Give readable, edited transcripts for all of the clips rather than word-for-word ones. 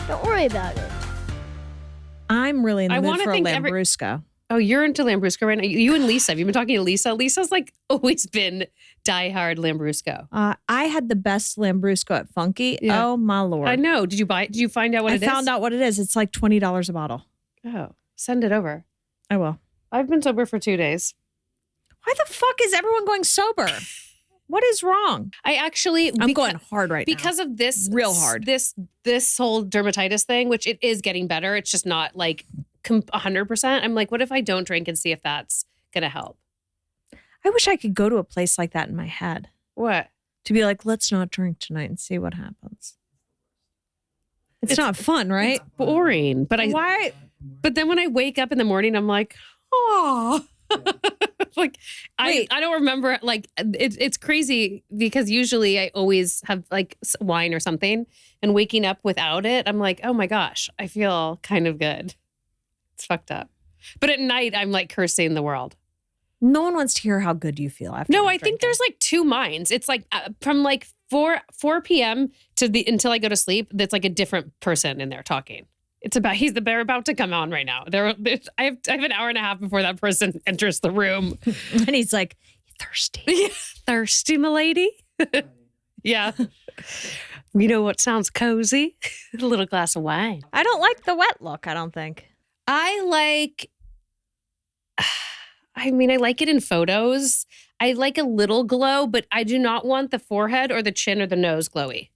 Don't worry about it. I'm really in the mood for a Lambrusco. Oh, you're into Lambrusco right now? You and Lisa. Have you been talking to Lisa? Lisa's like always been diehard Lambrusco. I had the best Lambrusco at Funky. Yeah. Oh, my Lord. I know. Did you find out what it is? I found out what it is. It's like $20 a bottle. Oh, send it over. I will. I've been sober for 2 days. Why the fuck is everyone going sober? What is wrong? I'm going hard right now. Because of this. Real hard. This whole dermatitis thing, which it is getting better. It's just not like 100%. I'm like, what if I don't drink and see if that's going to help? I wish I could go to a place like that in my head. What? To be like, let's not drink tonight and see what happens. It's not fun, right? It's boring. Why? But then when I wake up in the morning, I'm like, oh. Like, I don't remember, like, it's crazy because usually I always have like wine or something, and waking up without it, I'm like, oh my gosh, I feel kind of good. It's fucked up. But at night, I'm like cursing the world. No one wants to hear how good you feel after. No, I think there's like two minds. It's like from like 4 p.m. until I go to sleep, that's like a different person in there talking. They're about to come on right now. I have an hour and a half before that person enters the room. And he's like, thirsty. Thirsty, milady? Yeah. You know what sounds cozy? A little glass of wine. I don't like the wet look, I don't think. I like it in photos. I like a little glow, but I do not want the forehead or the chin or the nose glowy.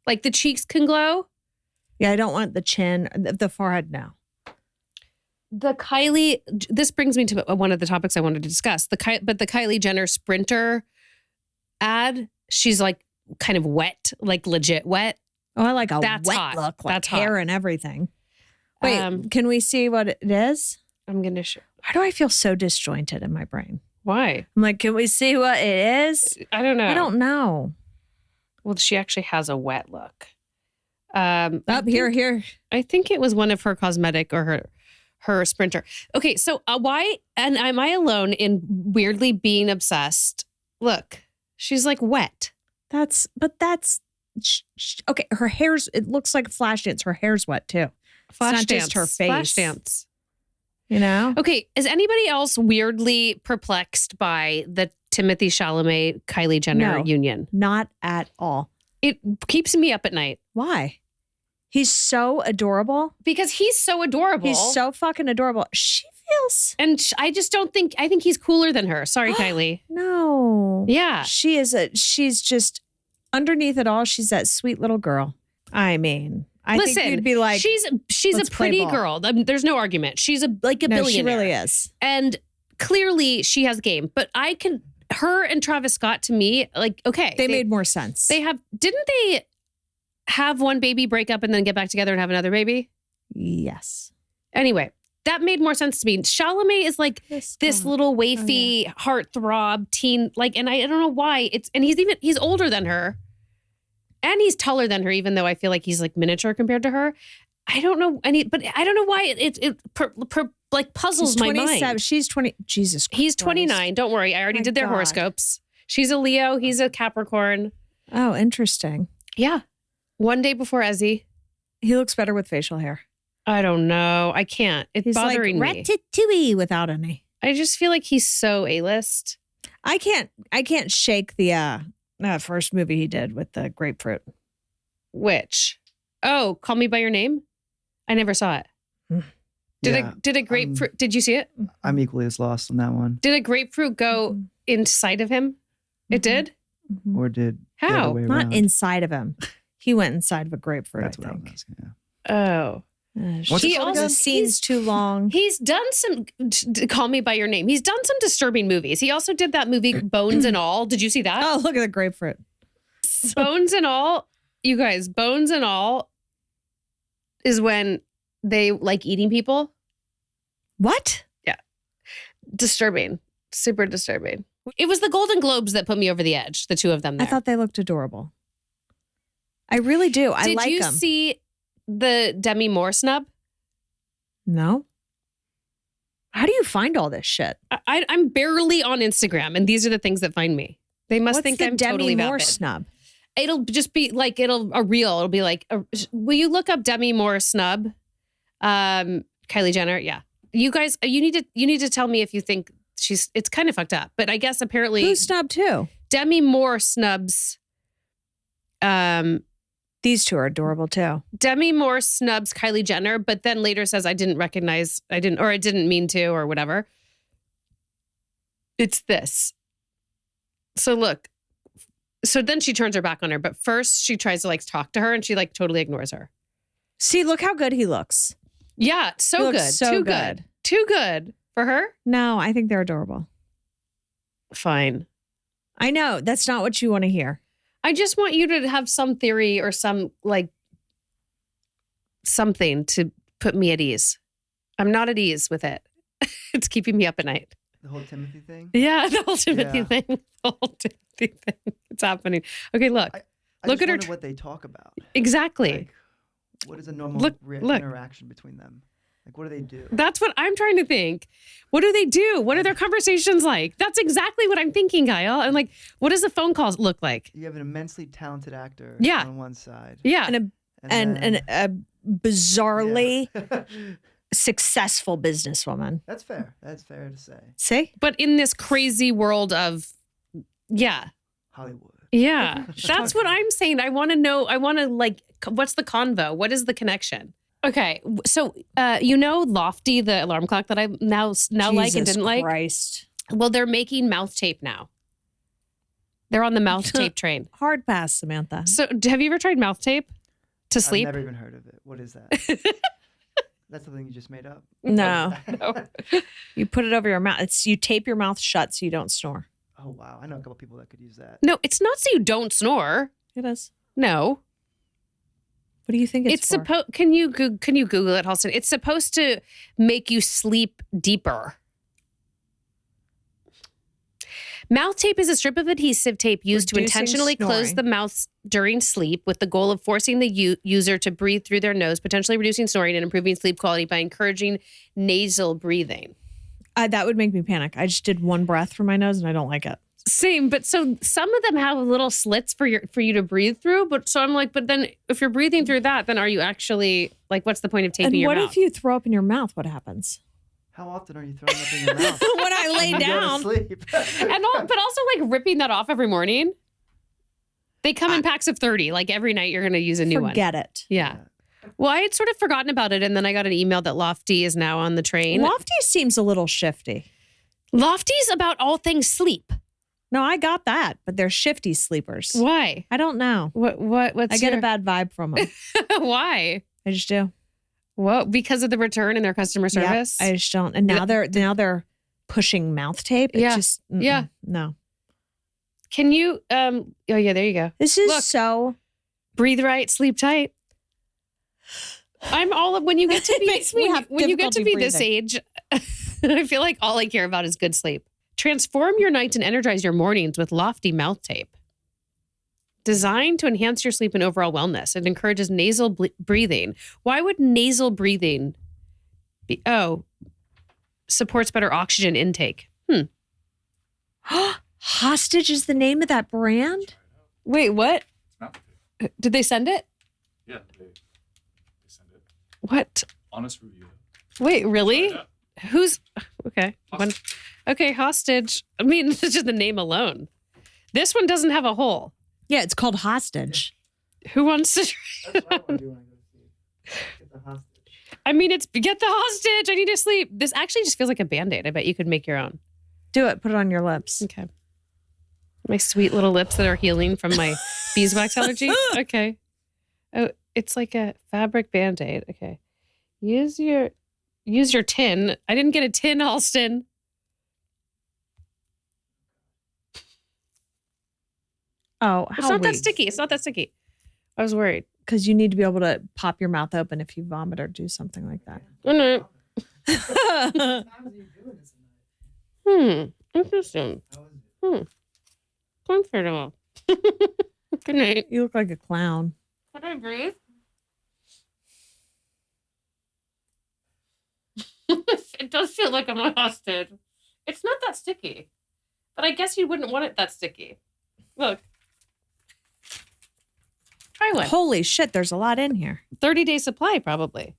Like the cheeks can glow. Yeah, I don't want the chin, the forehead now. The Kylie, this brings me to one of the topics I wanted to discuss. But the Kylie Jenner Sprinter ad, she's like kind of wet, like legit wet. Oh, I like a That's wet hot. look, like That's hair hot. and everything. Wait, can we see what it is? I'm going to show. Why do I feel so disjointed in my brain? Why? I'm like, can we see what it is? I don't know. I don't know. Well, she actually has a wet look. Here. I think it was one of her cosmetic or her Sprinter. Okay, so why, and am I alone in weirdly being obsessed? Look, she's like wet. That's okay. Her hair's, it looks like flash dance. Her hair's wet too. Flash it's not dance. just her face. Flash dance. You know? Okay, is anybody else weirdly perplexed by the Timothée Chalamet, Kylie Jenner union? Not at all. It keeps me up at night. Why? He's so adorable. Because he's so adorable. He's so fucking adorable. She feels. And I just don't think, I think he's cooler than her. Sorry, Kylie. No. Yeah. She's just, underneath it all, she's that sweet little girl. I mean, Listen, think you'd be like, she's a pretty girl. There's no argument. She's a billionaire. She really is. And clearly she has game. But her and Travis Scott, to me, like, okay. They made more sense. Didn't they have one baby, break up, and then get back together and have another baby? Yes. Anyway, that made more sense to me. Chalamet is like this little wafy heartthrob teen, like, and I don't know why and he's older than her. And he's taller than her, even though I feel like he's like miniature compared to her. I don't know but I don't know why it puzzles my mind. She's 20. Jesus Christ. He's 29. Don't worry. I already did their horoscopes. She's a Leo. He's a Capricorn. Oh, interesting. Yeah. One day before Ezzy. He looks better with facial hair. I don't know. I can't. It's bothering me. Ratatouille without any. I just feel like he's so A-list. I can't shake the first movie he did with the grapefruit. Which? Oh, Call Me By Your Name? I never saw it. Did a grapefruit, did you see it? I'm equally as lost on that one. Did a grapefruit go inside of him? It did? Mm-hmm. Or did How? the other way Not around? inside of him. He went inside of a grapefruit, That's I what think. I'm asking, yeah. Oh. What's it called again? The scene's too long. He's done some, Call Me By Your Name. He's done some disturbing movies. He also did that movie Bones and All. Did you see that? Oh, look at the grapefruit. Bones and All. You guys, Bones and All is when they like eating people. What? Yeah. Disturbing. Super disturbing. It was the Golden Globes that put me over the edge, the two of them there. I thought they looked adorable. I really do. I like them. Did you see the Demi Moore snub? No. How do you find all this shit? I'm barely on Instagram, and these are the things that find me. They must think I'm totally Demi Moore vapid. snub? it'll just be like, it'll be like, will you look up Demi Moore snub? Kylie Jenner. Yeah. You guys, you need to tell me if you think it's kind of fucked up, but I guess apparently. Who snubbed who? Demi Moore snubs. These two are adorable too. Demi Moore snubs Kylie Jenner, but then later says, I didn't mean to, or whatever. It's this. So look. So then she turns her back on her, but first she tries to like talk to her and she like totally ignores her. See, look how good he looks. Yeah, so good. So Too good. Too good for her? No, I think they're adorable. Fine. I know. That's not what you want to hear. I just want you to have some theory or some like something to put me at ease. I'm not at ease with it. It's keeping me up at night. The whole Timothée thing? Yeah, the whole Timothée thing. The whole Timothée thing. It's happening. Okay, look. I Look just at her. wonder what they talk about. Exactly. Like, what is a normal interaction between them? Like, what do they do? That's what I'm trying to think. What do they do? What are their conversations like? That's exactly what I'm thinking, Kyle. I'm like, what does the phone calls look like? You have an immensely talented actor on one side. Yeah. And a bizarrely Yeah. successful businesswoman. That's fair. That's fair to say. See? But in this crazy world of, Hollywood. Yeah. That's what I'm saying. I want to know. I want to like, what's the convo? What is the connection? Okay. So, Lofty, the alarm clock that I now like and didn't like. Christ. Well, they're making mouth tape now. They're on the mouth tape train. Hard pass, Samantha. So have you ever tried mouth tape to sleep? I've never even heard of it. What is that? That's something you just made up? No. You put it over your mouth. You tape your mouth shut so you don't snore. Oh, wow. I know a couple people that could use that. No, it's not so you don't snore. It is. No. What do you think it's for? Can you Google it, Halston? It's supposed to make you sleep deeper. Mouth tape is a strip of adhesive tape used to intentionally close the mouth during sleep with the goal of forcing the user to breathe through their nose, potentially reducing snoring and improving sleep quality by encouraging nasal breathing. That would make me panic. I just did one breath from my nose and I don't like it. Same, but so some of them have little slits for you to breathe through. But so I'm like, but then if you're breathing through that, then are you actually like, what's the point of taping your mouth? And what if you throw up in your mouth? What happens? How often are you throwing up in your mouth? When I lay down. Go to sleep. But also like ripping that off every morning. They come in packs of 30. Like every night you're going to use a new one. Forget it. Yeah. Well, I had sort of forgotten about it. And then I got an email that Lofty is now on the train. Lofty seems a little shifty. Lofty's about all things sleep. No, I got that. But they're shifty sleepers. Why? I don't know. What's I get a bad vibe from them. Why? I just do. Well, because of the return in their customer service? Yep, I just don't. And now they're pushing mouth tape. It's just, no. Can you, oh yeah, there you go. This is so. Breathe right, sleep tight. I'm all, when you get to be, when you get to be this age, I feel like all I care about is good sleep. Transform your nights and energize your mornings with Lofty mouth tape. Designed to enhance your sleep and overall wellness. It encourages nasal breathing. Why would nasal breathing be? Oh, supports better oxygen intake. Hostage is the name of that brand? Wait, what? Did they send it? Yeah, they send it. What? Honest review. Wait, really? Who's okay? Okay, hostage. I mean, it's just the name alone. This one doesn't have a hole. Yeah, it's called Hostage. Who wants to? That's what I want to do when I go to sleep. Get the hostage. I mean, it's get the hostage. I need to sleep. This actually just feels like a Band-Aid. I bet you could make your own. Do it. Put it on your lips. Okay. My sweet little lips that are healing from my beeswax allergy. Okay. Oh, it's like a fabric Band-Aid. Okay. Use your tin. I didn't get a tin, Alston. Oh, It's not that sticky. It's not that sticky. I was worried. Because you need to be able to pop your mouth open if you vomit or do something like that. Oh, no. How are you doing this tonight? Interesting. How is it? Comfortable. Good night. You look like a clown. Can I breathe? It does feel like I'm a hostage. It's not that sticky. But I guess you wouldn't want it that sticky. Look. buy one. Holy shit, there's a lot in here. 30-day supply, probably.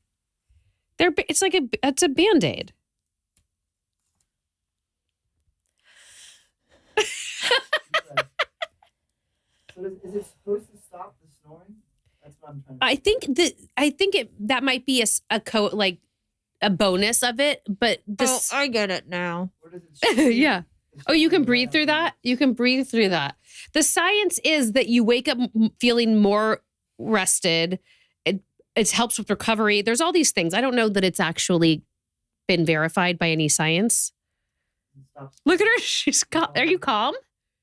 It's a Band-Aid. So is it supposed to stop the snoring? That's what I'm trying to I think that might be a bonus of it, but this. Oh, I get it now. What does it show? Yeah. Oh, you can breathe through that? You can breathe through that. The science is that you wake up feeling more rested. It helps with recovery. There's all these things. I don't know that it's actually been verified by any science. Look at her. She's calm. Are you calm?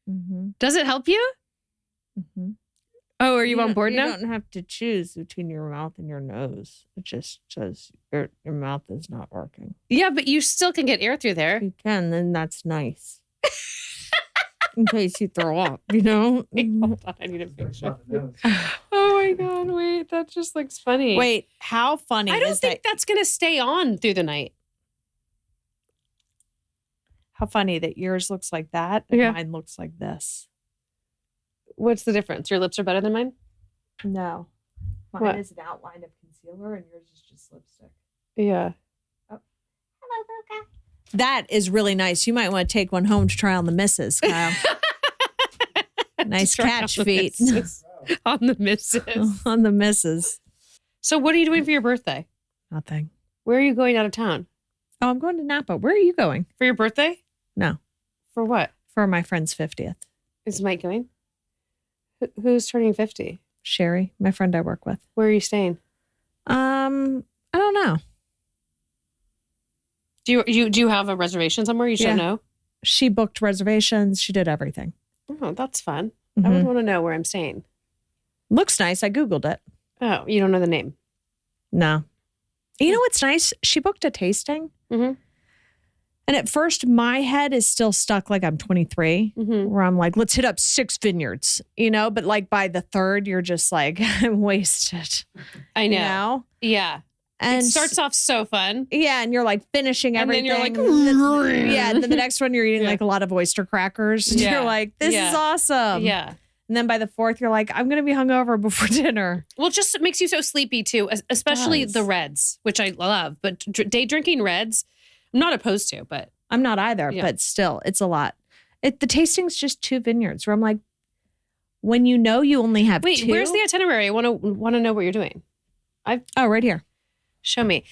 Mm-hmm. Does it help you? Mm-hmm. Oh, are you on board now? You don't have to choose between your mouth and your nose. It just says your mouth is not working. Yeah, but you still can get air through there. You can, then that's nice. In case you throw up, you know? Hold on, I need a picture. Oh my God, wait, that just looks funny. Wait, how funny I don't is think that's going to stay on through the night. How funny that yours looks like that and Yeah. mine looks like this. What's the difference? Your lips are better than mine? No. Mine What? is an outline of concealer and yours is just lipstick. Yeah. Hello, Luca. That is really nice. You might want to take one home to try on the missus, Kyle. Nice Try catch on the feet. missus. On the missus. On the missus. So what are you doing for your birthday? Nothing. Where are you going out of town? Oh, I'm going to Napa. Where are you going? For your birthday? No, For what? for my friend's 50th. Is Mike going? Who's turning 50? Sherry, my friend I work with. Where are you staying? I don't know. Do you have a reservation somewhere? You should Yeah. know. She booked reservations. She did everything. Oh, that's fun. I would Mhm. want to know where I'm staying. Looks nice. I Googled it. Oh, you don't know the name. No. You know what's nice? She booked a tasting. Mm-hmm. And at first, my head is still stuck like I'm 23, Mm-hmm. where I'm like, let's hit up 6 vineyards, you know? But like by the third, you're just like, I'm wasted. I know. You know? Yeah. And It starts off so fun. yeah, and you're like finishing And then everything. you're like, yeah, and then the next one, you're eating Yeah. like a lot of oyster crackers. Yeah. You're like, this Yeah. is awesome. Yeah. And then by the fourth, you're like, I'm going to be hungover before dinner. Well, just it makes you so sleepy too, especially Does. the reds, which I love. But day drinking reds, I'm not opposed to, but I'm not either, Yeah. but still, it's a lot. The tasting's just 2 vineyards where I'm like, when you know you only have wait, 2. where's the itinerary? I want to know what you're doing. Oh, right here. Show me.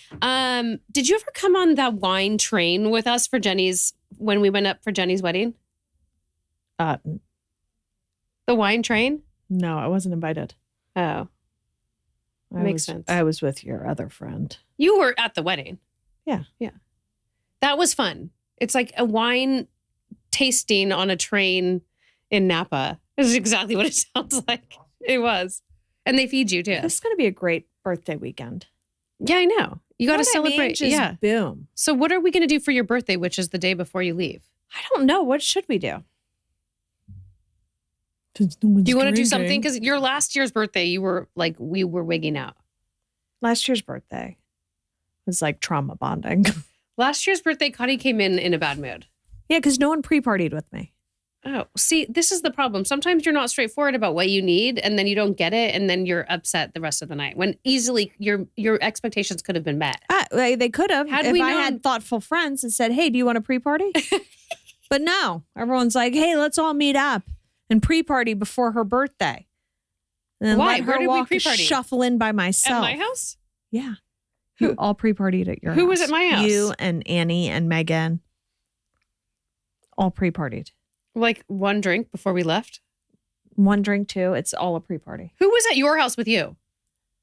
Did you ever come on that wine train with us for Jenny's when we went up for Jenny's wedding? The wine train? No, I wasn't invited. Oh, Makes sense. I was with your other friend. you were at the wedding. Yeah. Yeah. That was fun. It's like a wine tasting on a train in Napa. This is exactly what it sounds like. It was. And they feed you too. This is going to be a great birthday weekend. Yeah, I know. You got to Know what I mean? celebrate. Just Yeah. boom. So what are we going to do for your birthday, which is the day before you leave? I don't know. What should we do? Do you want to do something? Because your last year's birthday, you were like, we were wigging out. Last year's birthday was like trauma bonding. Last year's birthday, Kottie came in a bad mood. Yeah, because no one pre-partied with me. Oh, see, this is the problem. Sometimes you're not straightforward about what you need, and then you don't get it, and then you're upset the rest of the night. When easily your expectations could have been met. They could have Had if we I known- had thoughtful friends and said, hey, do you want a pre-party? But no, everyone's like, hey, let's all meet up and pre-party before her birthday. And then Why? let Where her did we walk pre-party? shuffle in by myself. At my house? Yeah. Who- You all pre-partied at your house. Who was at my house? You and Annie and Megan. All pre-partied. Like one drink before we left? One drink, too. It's all a pre-party. Who was at your house with you?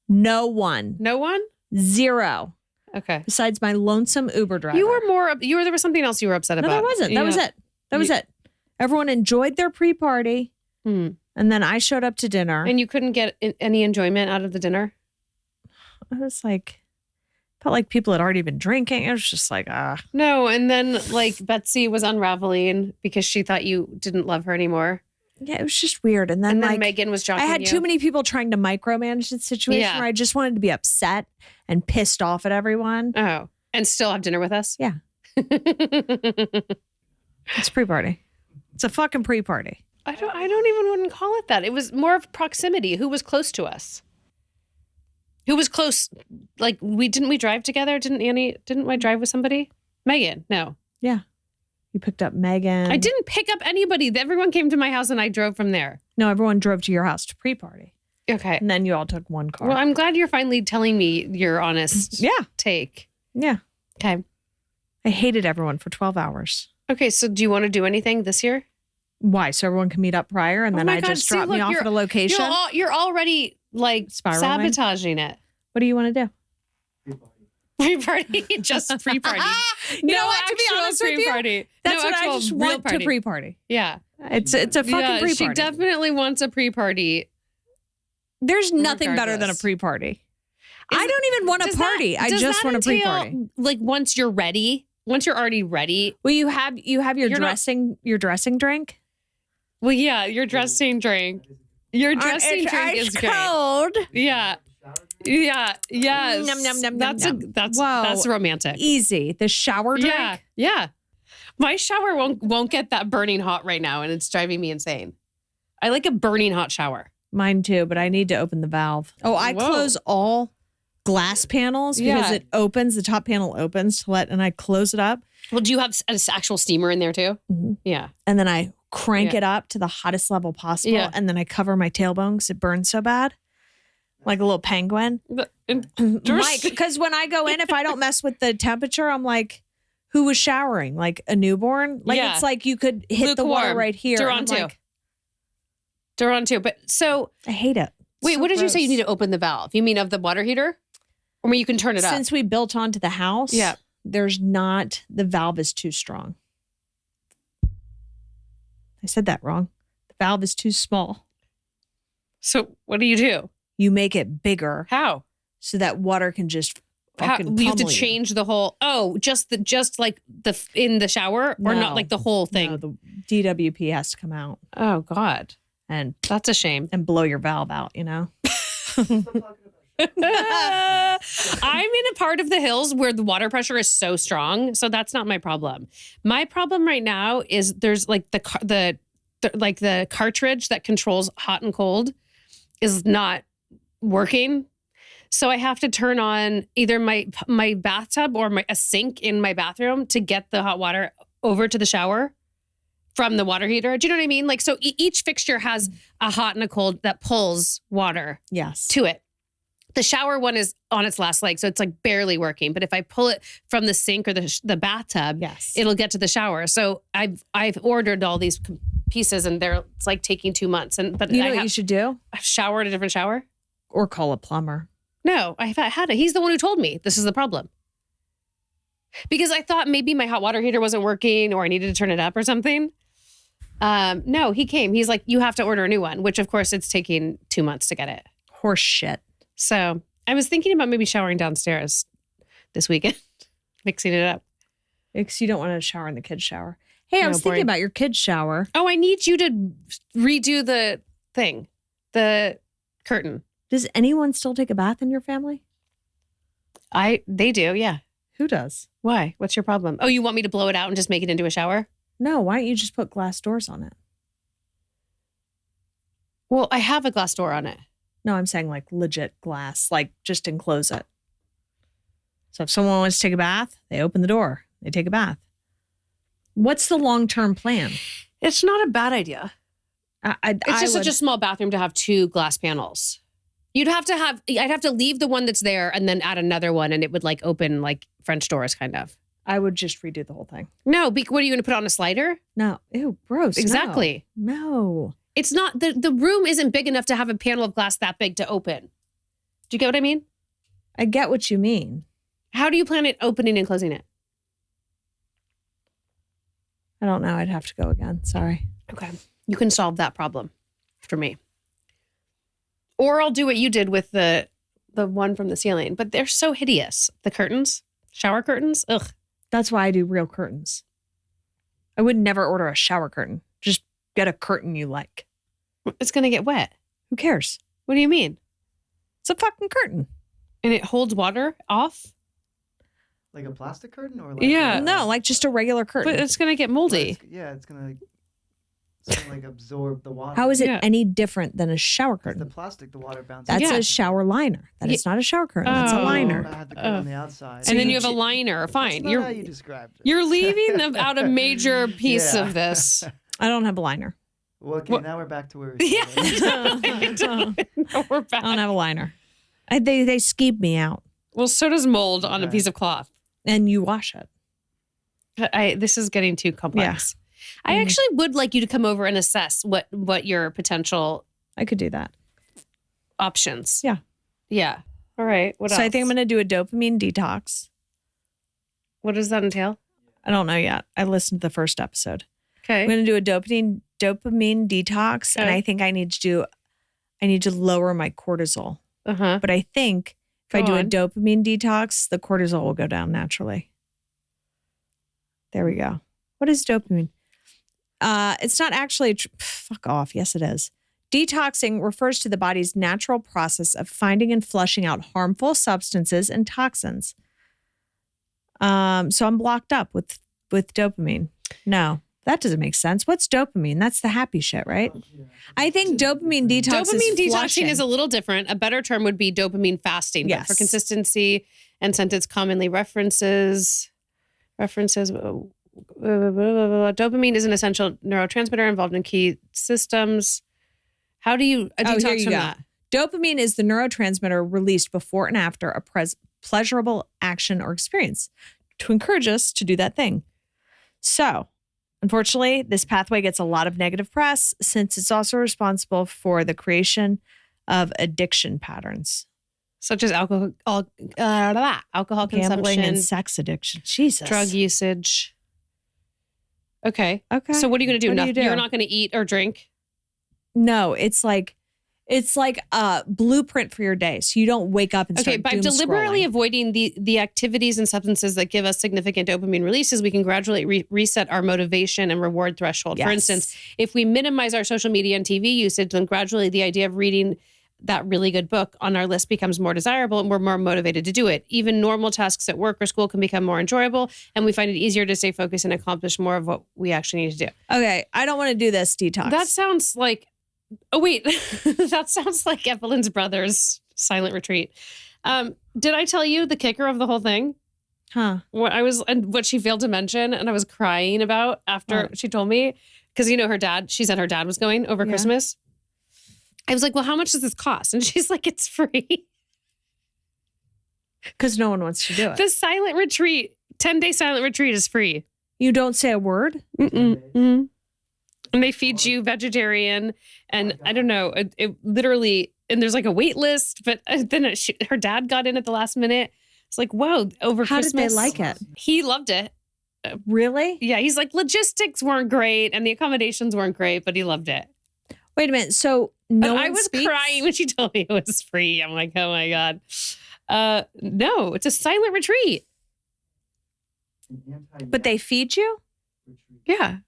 No one. No one? 0. Okay. Besides my lonesome Uber driver. There was something else you were upset No, about. there wasn't. That was Yeah. it. That was it. Everyone enjoyed their pre-party. Hmm. And then I showed up to dinner. And you couldn't get any enjoyment out of the dinner? I was like, felt like people had already been drinking. It was just like, No, and then like Betsy was unraveling because she thought you didn't love her anymore. Yeah, it was just weird. And then, And then like, Megan was joking I had you. too many people trying to micromanage the situation Yeah. where I just wanted to be upset and pissed off at everyone. Oh, and still have dinner with us? Yeah. It's a pre-party. It's a fucking pre-party. I don't even wouldn't call it that. It was more of proximity. Who was close to us? Who was close? Like didn't we drive together? Didn't I drive with somebody? Megan, no. Yeah. You picked up Megan. I didn't pick up anybody. Everyone came to my house and I drove from there. No, everyone drove to your house to pre-party. Okay. And then you all took one car. Well, I'm glad you're finally telling me your honest take. Yeah. Okay. I hated everyone for 12 hours. Okay, so do you want to do anything this year? Why? So everyone can meet up prior and then I just drop me off at a location? You're already like Spiraling? sabotaging it. What do you want to do? Pre-party, just pre-party. You know what? To be honest with you, pre-party. that's what I just want to pre-party. Yeah, it's a fucking pre-party. She definitely wants a pre-party. There's nothing better than a pre-party. I don't even want a party. I just want a pre-party. Like once you're ready, once you're already ready. Well, you have your dressing drink. Well, yeah, your dressing drink. Your dressing drink is cold. Great. Yeah. Yeah. Yes. Nom, nom, nom, that's romantic. Easy. The shower drink. Yeah. Yeah. My shower won't get that burning hot right now, and it's driving me insane. I like a burning hot shower. Mine too, but I need to open the valve. Oh, I close all glass panels because it opens. The top panel opens and I close it up. Well, do you have an actual steamer in there too? Mm-hmm. Yeah. And then I crank it up to the hottest level possible, and then I cover my tailbone because it burns so bad. Like a little penguin. Because when I go in, if I don't mess with the temperature, I'm like, who was showering? Like a newborn? Like it's like you could hit the water right here. Toronto. But so I hate it. Wait, what did you say you need to open the valve? You mean of the water heater? Or where you can turn it up? Since we built onto the house, the valve is too strong. I said that wrong. The valve is too small. So what do you do? You make it bigger. How? So that water can just fucking you have to change the whole. Oh, just like in the shower, or not like the whole thing. No, the DWP has to come out. Oh God, and that's a shame. And blow your valve out. You know. I'm in a part of the hills where the water pressure is so strong, so that's not my problem. My problem right now is there's like the cartridge that controls hot and cold is not working. So I have to turn on either my bathtub or a sink in my bathroom to get the hot water over to the shower from the water heater. Do you know what I mean? Like, so each fixture has a hot and a cold that pulls water to it. The shower one is on its last leg, so it's like barely working. But if I pull it from the sink or the bathtub, it'll get to the shower. So I've ordered all these pieces, and it's like taking 2 months. But you know what you should do? Shower at a different shower, or call a plumber. No, I had it. He's the one who told me this is the problem. Because I thought maybe my hot water heater wasn't working, or I needed to turn it up or something. No, he came. He's like, you have to order a new one, which of course it's taking 2 months to get it. Horse shit. So I was thinking about maybe showering downstairs this weekend, mixing it up. Because you don't want to shower in the kids' shower. Hey, I was thinking about your kids' shower. Oh, I need you to redo the thing, the curtain. Does anyone still take a bath in your family? They do, yeah. Who does? Why? What's your problem? Oh, you want me to blow it out and just make it into a shower? No, why don't you just put glass doors on it? Well, I have a glass door on it. No, I'm saying like legit glass, like just enclose it. So if someone wants to take a bath, they open the door, they take a bath. What's the long-term plan? It's not a bad idea. It's just such a small bathroom to have 2 glass panels. I'd have to leave the one that's there and then add another one, and it would like open like French doors kind of. I would just redo the whole thing. No, what are you going to put on a slider? No. Ew, gross. Exactly. No. It's not, the room isn't big enough to have a panel of glass that big to open. Do you get what I mean? I get what you mean. How do you plan it opening and closing it? I don't know. I'd have to go again. Sorry. Okay. You can solve that problem for me. Or I'll do what you did with the one from the ceiling. But they're so hideous. The curtains, shower curtains. Ugh. That's why I do real curtains. I would never order a shower curtain. Just get a curtain you like. It's going to get wet. Who cares? What do you mean? It's a fucking curtain. And it holds water off? Like a plastic curtain? Or like yeah. No, like just a regular curtain. But it's going to get moldy. It's going to So like absorb the water. How is it any different than a shower The curtain? plastic, the water bounces. That's Yeah. a shower liner. That is not a shower curtain. That's a liner. I had the curtain on the outside. And then you have a liner. Fine. That's not how you described it. You're leaving out a major piece Yeah. of this. I don't have a liner. Well, okay, now we're back to where we Yeah. started. No, we're back. I don't have a liner. They skeeve me out, Well, so does mold on a piece of cloth. and you wash it. This is getting too complex. I actually would like you to come over and assess what your potential I could do that. options. Yeah. Yeah. All right. What else? So I think I'm going to do a dopamine detox. What does that entail? I don't know yet. I listened to the first episode. Okay. I'm going to do a dopamine detox, and Okay. I think I need to lower my cortisol. Uh-huh. But I think if I Go do a on. dopamine detox, the cortisol will go down naturally. There we go. What is dopamine? It's not actually, fuck off. Yes, it is. Detoxing refers to the body's natural process of finding and flushing out harmful substances and toxins. So I'm blocked up with dopamine. No, that doesn't make sense. What's dopamine? That's the happy shit, right? I think dopamine detox Dopamine is detoxing flushing. is a little different. A better term would be dopamine fasting. But Yes. for consistency and sentence commonly references. Dopamine is an essential neurotransmitter involved in key systems. How do you detox here you from go. that? Dopamine is the neurotransmitter released before and after a pleasurable action or experience to encourage us to do that thing. So, unfortunately, this pathway gets a lot of negative press since it's also responsible for the creation of addiction patterns. Such as alcohol Gambling consumption, and sex addiction. Jesus. drug usage. Okay. Okay. So what are you going to do? What do you Nothing. do? You're not going to eat or drink? No, it's like a blueprint for your day. So you don't wake up and Okay, start by doom deliberately scrolling. avoiding the activities and substances that give us significant dopamine releases, we can gradually reset our motivation and reward threshold. For Yes. instance, if we minimize our social media and TV usage, then gradually the idea of reading that really good book on our list becomes more desirable and we're more motivated to do it. Even normal tasks at work or school can become more enjoyable and we find it easier to stay focused and accomplish more of what we actually need to do. Okay, I don't want to do this detox. That sounds like, oh wait, that sounds like Evelyn's brother's silent retreat. Did I tell you the kicker of the whole thing? What she failed to mention, and I was crying about after she told me, because her dad, she said her dad was going over Christmas. I was like, well, how much does this cost? And she's like, it's free. Because no one wants to do it. The silent retreat, 10-day silent retreat is free. You don't say a word? And they feed you vegetarian. And I don't know, it literally, and there's like a wait list, but then her dad got in at the last minute. It's like, whoa, over How Christmas. did they like it? He loved it. Really? Yeah, he's like, logistics weren't great and the accommodations weren't great, but he loved it. Wait a minute. So I was crying when she told me it was free. I'm like, oh my God. No, it's a silent retreat. But they feed you? Yeah.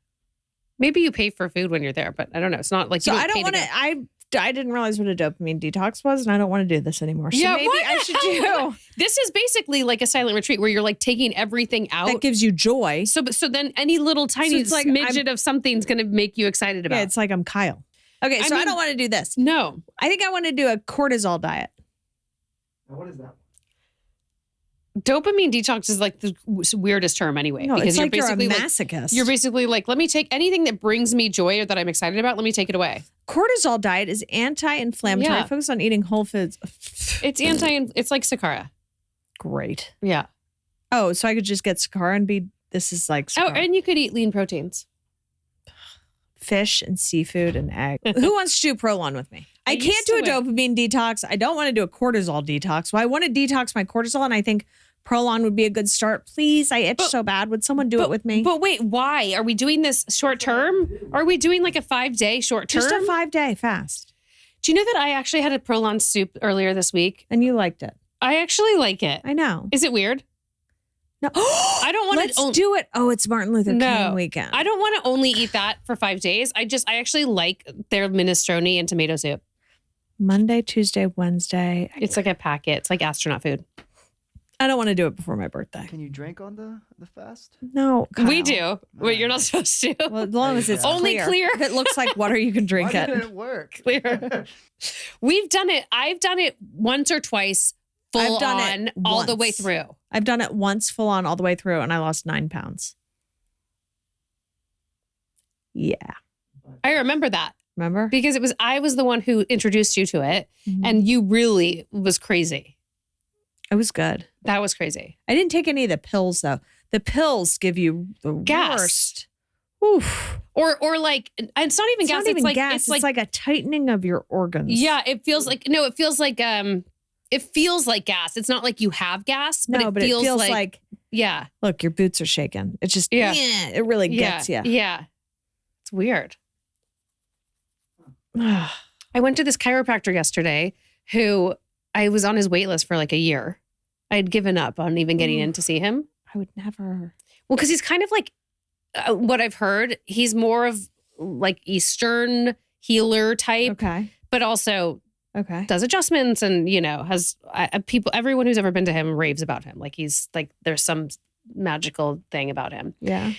Maybe you pay for food when you're there, but I don't know. It's not like So you I don't want to. I didn't realize what a dopamine detox was, and I don't want to do this anymore. So maybe I should do. This is basically like a silent retreat where you're like taking everything out. That gives you joy. So then any little tiny it's like smidget of something's going to make you excited about. Yeah, it's like I'm Kyle. Okay, so I don't want to do this. No. I think I want to do a cortisol diet. Now, what is that? Dopamine detox is like the weirdest term anyway. No, because it's like you're a basically masochist. You're basically like, let me take anything that brings me joy or that I'm excited about, let me take it away. Cortisol diet is anti-inflammatory, Yeah. focused on eating whole foods. It's like Sakara. Great. Yeah. Oh, so I could just get Sakara and be, this is like Oh, Sakara. and you could eat lean proteins. Fish and seafood and egg. Who wants to do Prolon with me? I can't used do a to it. dopamine detox. I don't want to do a cortisol detox. Well, I want to detox my cortisol, and I think Prolon would be a good start. Please, I itch so bad. Would someone do it with me? But wait, why? Are we doing this short term? Or are we doing like a 5-day short term? Just a 5-day fast. Do you know that I actually had a Prolon soup earlier this week? And you liked it. I actually like it. I know. Is it weird? No. I don't want Let's to do it. Oh, it's Martin Luther No. King weekend. I don't want to only eat that for 5 days. I actually like their minestrone and tomato soup. Monday, Tuesday, Wednesday. It's like a packet. It's like astronaut food. I don't want to do it before my birthday. Can you drink on the fast? No, Kyle. We do. But you're not supposed to. Well, as long as it's Only clear. If it looks like water, you can drink Why it. didn't it work? Clear. We've done it. I've done it once or twice full I've done on it all the way once. through. I've done it once full on all the way through, and I lost 9 pounds. Yeah. I remember that Remember? because I was the one who introduced you to it, Mhm. and you really was crazy. It was good. That was crazy. I didn't take any of the pills, though. The pills give you the Gas. worst. Oof. Or like it's not even It's gas. not even it's like gas. it's It's like a tightening of your organs. yeah. It feels like it feels like gas. It's not like you have gas, but No, it but feels it feels like, yeah, look, your boots are shaking. It's just, Yeah. it really gets you. Yeah, it's weird. I went to this chiropractor yesterday who I was on his wait list for like a year. I had given up on even getting in to see him. I would never. Well, because he's kind of like what I've heard. He's more of like Eastern healer type, Okay. but also Okay. does adjustments and, has people, everyone who's ever been to him raves about him. Like he's like, there's some magical thing about him. Yeah.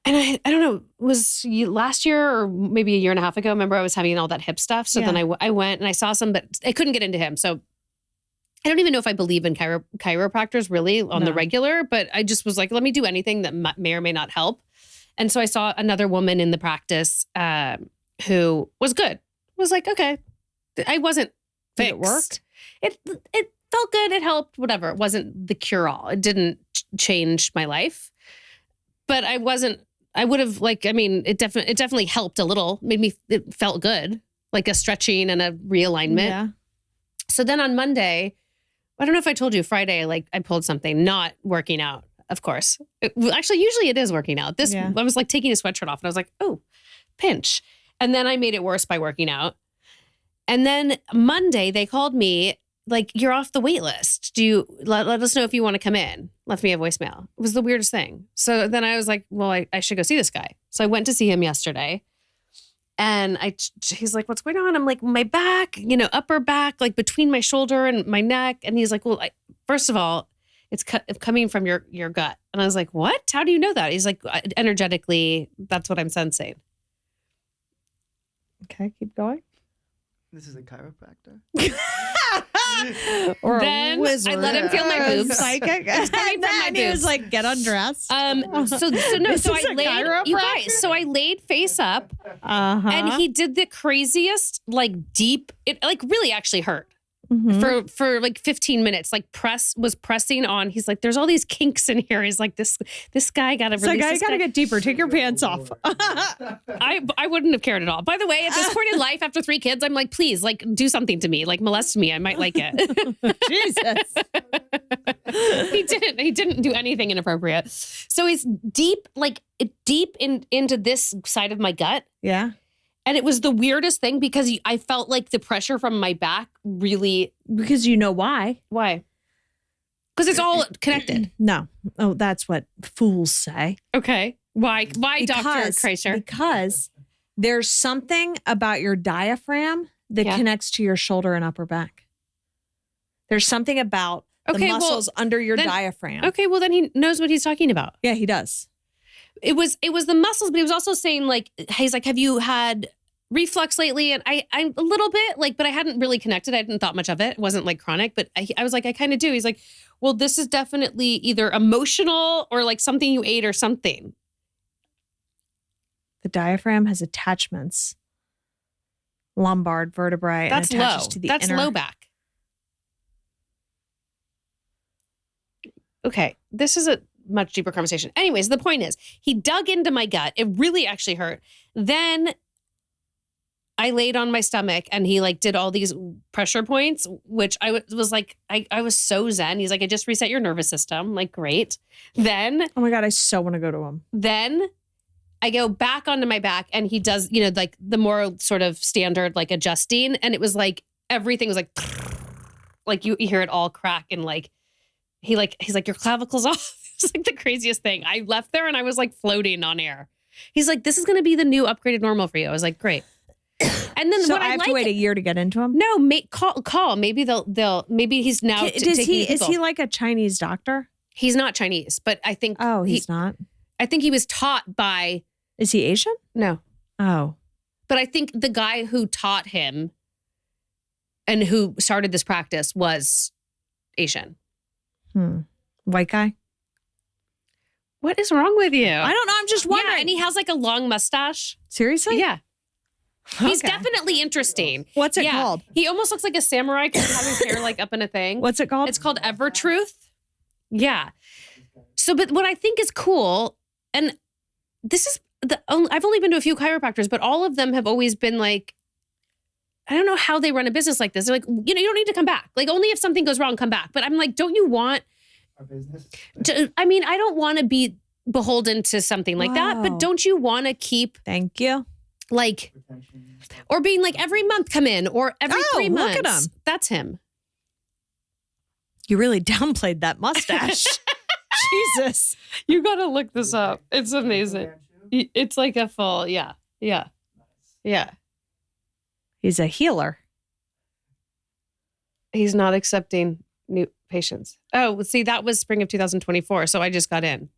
And I don't know, was last year or maybe a year and a half ago, remember I was having all that hip stuff. So then I went and I saw some, but I couldn't get into him. So I don't even know if I believe in chiropractors really on the regular, but I just was like, let me do anything that may or may not help. And so I saw another woman in the practice who was good. Was like, okay, I wasn't fixed. Did it work? It felt good. It helped, whatever. It wasn't the cure all. It didn't change my life, but I would have it definitely helped a little. It felt good, like a stretching and a realignment. Yeah. So then on Monday, I don't know if I told you Friday, I pulled something, not working out, of course. Actually, usually it is working out. I was like taking a sweatshirt off and I was like, oh, pinch. And then I made it worse by working out. And then Monday they called me like, you're off the wait list. Do you let us know if you want to come in? Left me a voicemail. It was the weirdest thing. So then I was like, well, I should go see this guy. So I went to see him yesterday. And he's like, what's going on? I'm like, my back, upper back, like between my shoulder and my neck. And he's like, well, first of all, it's coming from your gut. And I was like, what? How do you know that? He's like, energetically, that's what I'm sensing. Okay, keep going. This is a chiropractor. Or then a wizard. I let him feel my boobs. Psychic. It's coming from my He was boobs. like, get undressed. So I laid face up, and he did the craziest, deep. It really actually hurt for 15 minutes. Was pressing on. He's like, there's all these kinks in here. He's like, this guy got to release. I gotta get deeper. Take your pants off. I wouldn't have cared at all. By the way, at this point in life, after 3 kids, I'm like, please, do something to me, molest me. I might like it. Jesus. He didn't do anything inappropriate. So he's deep into this side of my gut. Yeah. And it was the weirdest thing because I felt like the pressure from my back really. Because you know why. Why? Because it's all connected. No. Oh, that's what fools say. Okay. Why, Dr. Kreischer? Because there's something about your diaphragm that connects to your shoulder and upper back. There's something about the muscles under your diaphragm. Okay, well, then he knows what he's talking about. Yeah, he does. It was the muscles, but he was also saying he's like, have you had reflux lately? And I'm a little bit but I hadn't really connected. I hadn't thought much of it. It wasn't chronic, but I was like, I kind of do. He's like, well, this is definitely either emotional or something you ate or something. The diaphragm has attachments. Lumbar vertebrae. That's and attaches low. To the That's inner... low back. Okay, this is a much deeper conversation. Anyways, the point is, he dug into my gut. It really actually hurt. Then I laid on my stomach and he did all these pressure points, which I was like, I was so zen. He's like, I just reset your nervous system. Great. Then, oh my God, I so want to go to him. Then I go back onto my back and he does, the more sort of standard, adjusting. And it was everything was you hear it all crack and he's like, your clavicle's off. It's the craziest thing. I left there and I was floating on air. He's like, this is going to be the new upgraded normal for you. I was like, great. And And then So what I have like, to wait a year to get into him? No, call. Maybe maybe he's now Is taking he like a Chinese doctor? He's not Chinese, but I think he's not. I think he was taught by. Is he Asian? No. Oh. But I think the guy who taught him and who started this practice was Asian. White guy? What is wrong with you? I don't know. I'm just wondering. Yeah, and he has like a long mustache. Seriously? Yeah. He's Okay. definitely interesting. What's it called? He almost looks like a samurai because he has his hair like up in a thing. What's it called? It's called Evertruth. Yeah. So, but what I think is cool, and this is I've only been to a few chiropractors, but all of them have always been like, I don't know how they run a business like this. They're like, you don't need to come back. Like only if something goes wrong, come back. But I'm like, don't you want Our business? I don't want to be beholden to something like that, but Wow. don't you want to keep Thank you. like, or being like every month come in or every 3 months. Look at him. That's him. You really downplayed that mustache. Jesus. You got to look this up. It's amazing. It's like a full, yeah. He's a healer. He's not accepting new patients. Oh, see, that was spring of 2024. So I just got in.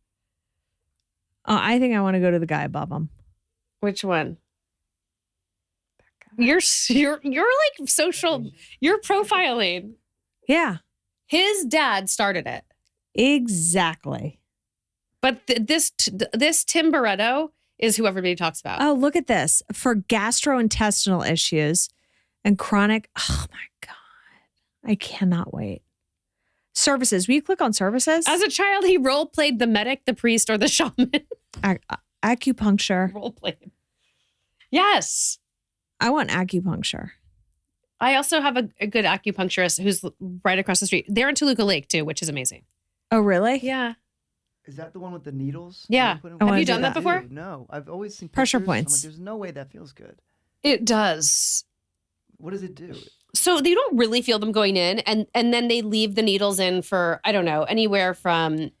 I think I want to go to the guy above him. Which one? You're like social. You're profiling. Yeah, His dad started it, exactly. but this Tim Barretto is who everybody talks about. Oh, look at this. For gastrointestinal issues and chronic. Oh my God. I cannot wait. Services. Will you click on services? As a child, he role played the medic, the priest, or the shaman. Acupuncture. Role played. Yes. I want acupuncture. I also have a good acupuncturist who's right across the street. They're in Toluca Lake too, which is amazing. Oh, really? Yeah. Is that the one with the needles? Yeah. I Have wanna you do done that before? Ew, no, I've always seen Pressure pictures. I'm points. like, there's no way that feels good. It does. What does it do? So you don't really feel them going in, and then they leave the needles in for, I don't know, anywhere from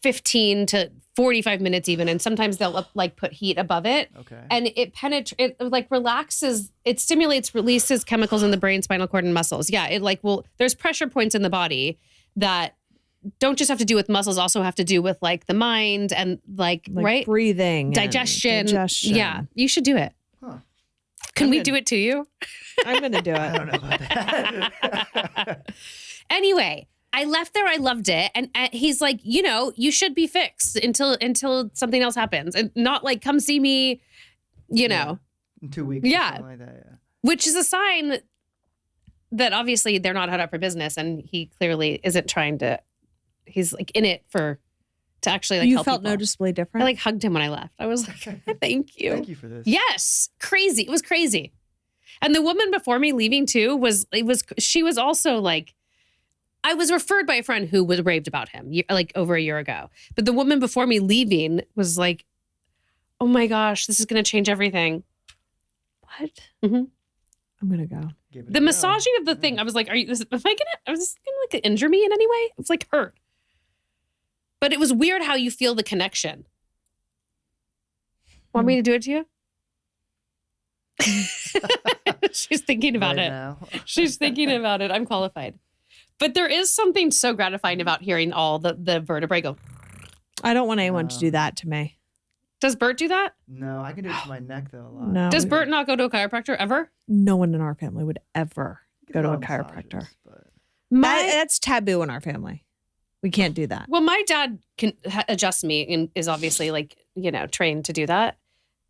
15 to 45 minutes even. And sometimes they'll like put heat above it. Okay. And it like relaxes, it stimulates, releases chemicals in the brain, spinal cord, and muscles. Yeah, it like there's pressure points in the body that don't just have to do with muscles, also have to do with like the mind and like right? breathing. and Digestion. digestion. Yeah, you should do it. Huh. Can we do it to you? I'm going to do I it. don't know about that. Anyway, I left there. I loved it. And he's like, you should be fixed until something else happens. And not like, come see me, In 2 weeks. Yeah. Or something like that, yeah. which is a sign that obviously they're not set up for business. And he clearly isn't trying to, he's like in it to actually like You help felt people. noticeably I different? like hugged him when I left. I was like, thank you. Thank you for this. Yes. Crazy. It was crazy. And the woman before me leaving too she was also like, I was referred by a friend who was raved about him like over a year ago. But the woman before me leaving was like, oh my gosh, this is going to change everything. What? Mm-hmm. I'm going to go. Give it The a go. massaging of the thing, I was like, is this going to like injure me in any way? It was like hurt. But it was weird how you feel the connection. Want me to do it to you? She's thinking about Right it. now. She's thinking about it. I'm qualified. But there is something so gratifying about hearing all the vertebrae go. I don't want anyone to do that to me. Does Bert do that? No, I can do it to my neck though a lot. No. Does Bert not go to a chiropractor ever? No one in our family would ever Get go to a lot of chiropractor. massages, but- That's taboo in our family. We can't do that. Well, my dad can adjust me and is obviously like, trained to do that.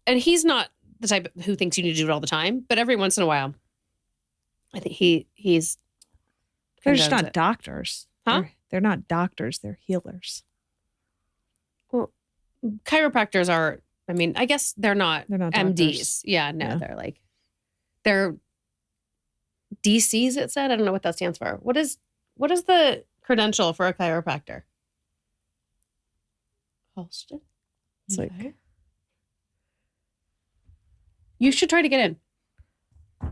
And he's not the type who thinks you need to do it all the time. But every once in a while, I think he's. They're just condones not it. doctors. Huh? They're not doctors. They're healers. Well, chiropractors are, I guess they're not They're not MDs. doctors. Yeah, no, Yeah. they're DCs, it said. I don't know what that stands for. What is the credential for a chiropractor? Halston? It's like- Okay. You should try to get in.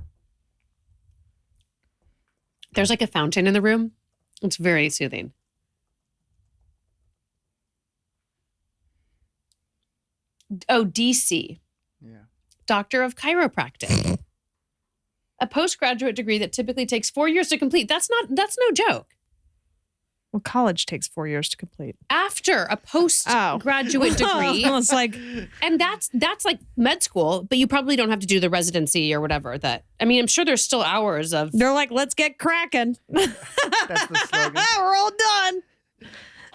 There's like a fountain in the room. It's very soothing. Oh, DC. Yeah. Doctor of Chiropractic. a postgraduate degree that typically takes 4 years to complete. That's no joke. Well, college takes 4 years to complete. After a postgraduate degree. I was like, and that's like med school, but you probably don't have to do the residency or whatever I'm sure there's still hours of. They're like, let's get cracking. That's the slogan. We're all done.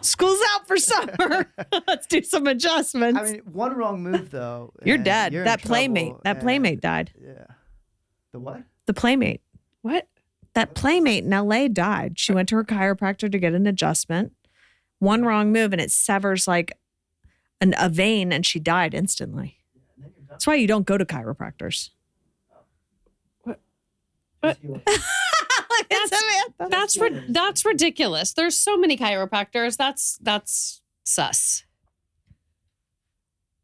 School's out for summer. Let's do some adjustments. I mean, one wrong move though. You're and dead. you're in That playmate. trouble, That playmate died. Yeah. The what? The playmate. What? That playmate in LA died. She went to her chiropractor to get an adjustment. One wrong move and it severs like a vein and she died instantly. That's why you don't go to chiropractors. What? That's ridiculous. There's so many chiropractors. That's sus.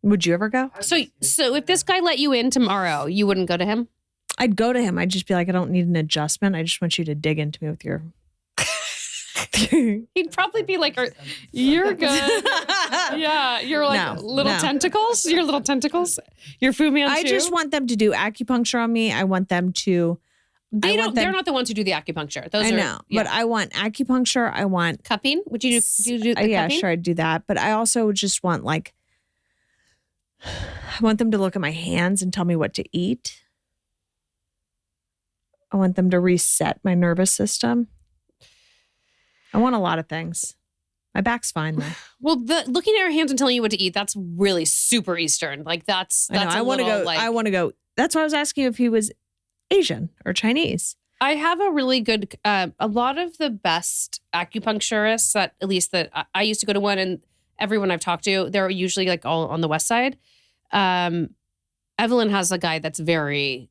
Would you ever go? So if this guy let you in tomorrow, you wouldn't go to him? I'd go to him. I'd just be like, I don't need an adjustment. I just want you to dig into me with your. He'd probably be like, you're good. Yeah, you're like little tentacles. Your little tentacles. Your Fu Manchu. I just want them to do acupuncture on me. I want them to. They're not the ones who do the acupuncture. Those I know, but I want acupuncture. I want cupping. Would you do the cupping? Yeah, sure, I'd do that. But I also just want I want them to look at my hands and tell me what to eat. I want them to reset my nervous system. I want a lot of things. My back's fine though. Well, looking at your hands and telling you what to eat, that's really super Eastern. Like that's I want to go. I want to go. That's why I was asking you if he was Asian or Chinese. I have a really good, a lot of the best acupuncturists that I used to go to one, and everyone I've talked to, they're usually like all on the West Side. Evelyn has a guy that's very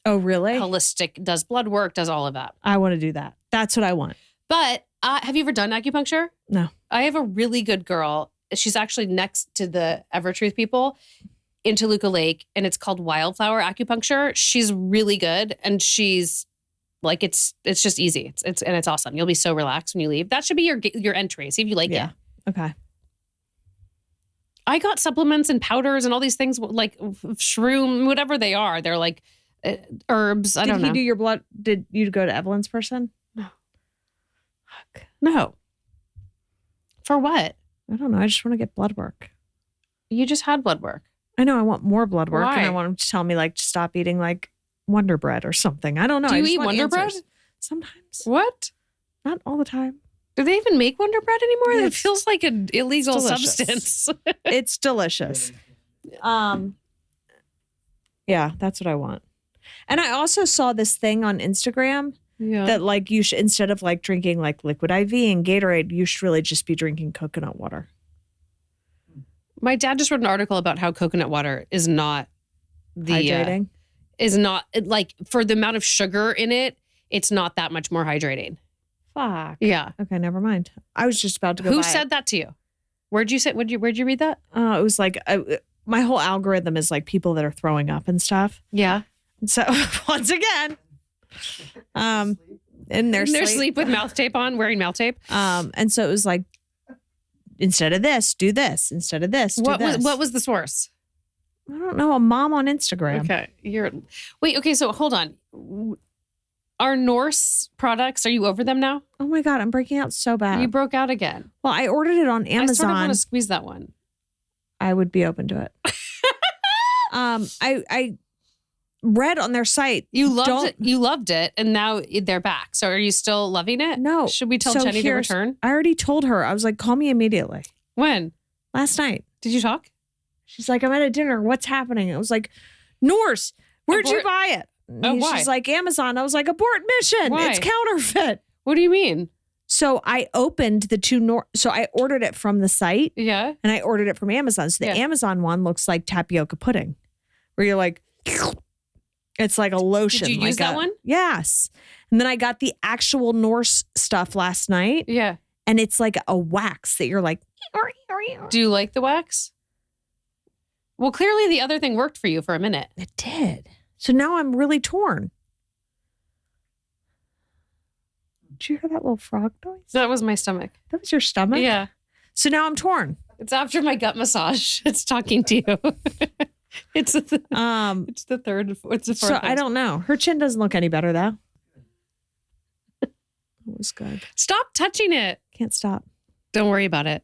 holistic, does blood work, does all of that. I want to do that. That's what I want. But have you ever done acupuncture? No. I have a really good girl. She's actually next to the Evertruth people in Toluca Lake, and it's called Wildflower Acupuncture. She's really good, and she's like, it's just easy. It's awesome. You'll be so relaxed when you leave. That should be your entry. See if you like it. Okay. I got supplements and powders and all these things like shroom, whatever they are. They're like herbs. I don't know. Did he do your blood? Did you go to Evelyn's person? No. Fuck. No. For what? I don't know. I just want to get blood work. You just had blood work. I know. I want more blood work. Why? And I want him to tell me to stop eating Wonder Bread or something. I don't know. Do you eat Wonder Bread? Sometimes. What? Not all the time. Do they even make Wonder Bread anymore? It It's feels like an illegal delicious. substance. It's delicious. Yeah, that's what I want. And I also saw this thing on Instagram that you should, instead of drinking liquid IV and Gatorade, you should really just be drinking coconut water. My dad just wrote an article about how coconut water is not Hydrating. Is not for the amount of sugar in it. It's not that much more hydrating. Fuck. Yeah. Okay, never mind. I was just about to go. Who buy said that to you? Where'd you read that? It was my whole algorithm is people that are throwing up and stuff. Yeah. And so once again, in their sleep with mouth tape on, wearing mouth tape. And so it was instead of this, do this. Instead of this, do this. What was the source? I don't know. A mom on Instagram. Okay. Okay. So hold on. Our Norse products, are you over them now? Oh my God, I'm breaking out so bad. You broke out again. Well, I ordered it on Amazon. I sort of want to squeeze that one. I would be open to it. I read on their site. You loved it, and now they're back. So are you still loving it? No. Should we tell Jenny to return? I already told her. I was like, call me immediately. When? Last night. Did you talk? She's like, I'm at a dinner. What's happening? I was like, Norse, where'd you buy it? Why? She's like, Amazon. I was like, abort mission. Why? It's counterfeit. What do you mean? So I opened the two so I ordered it from the site. Yeah. And I ordered it from Amazon. So the Amazon one looks like tapioca pudding, where you're it's like a lotion. Did you use that one? Yes. And then I got the actual Norse stuff last night. Yeah. And it's like a wax that you're like. Do you like the wax? Well, clearly the other thing worked for you for a minute. It did. So now I'm really torn. Did you hear that little frog noise? That was my stomach. That was your stomach? Yeah. So now I'm torn. It's after my gut massage. It's talking to you. It's the third. It's the fourth. So I don't know. Her chin doesn't look any better though. It was good. Stop touching it. Can't stop. Don't worry about it.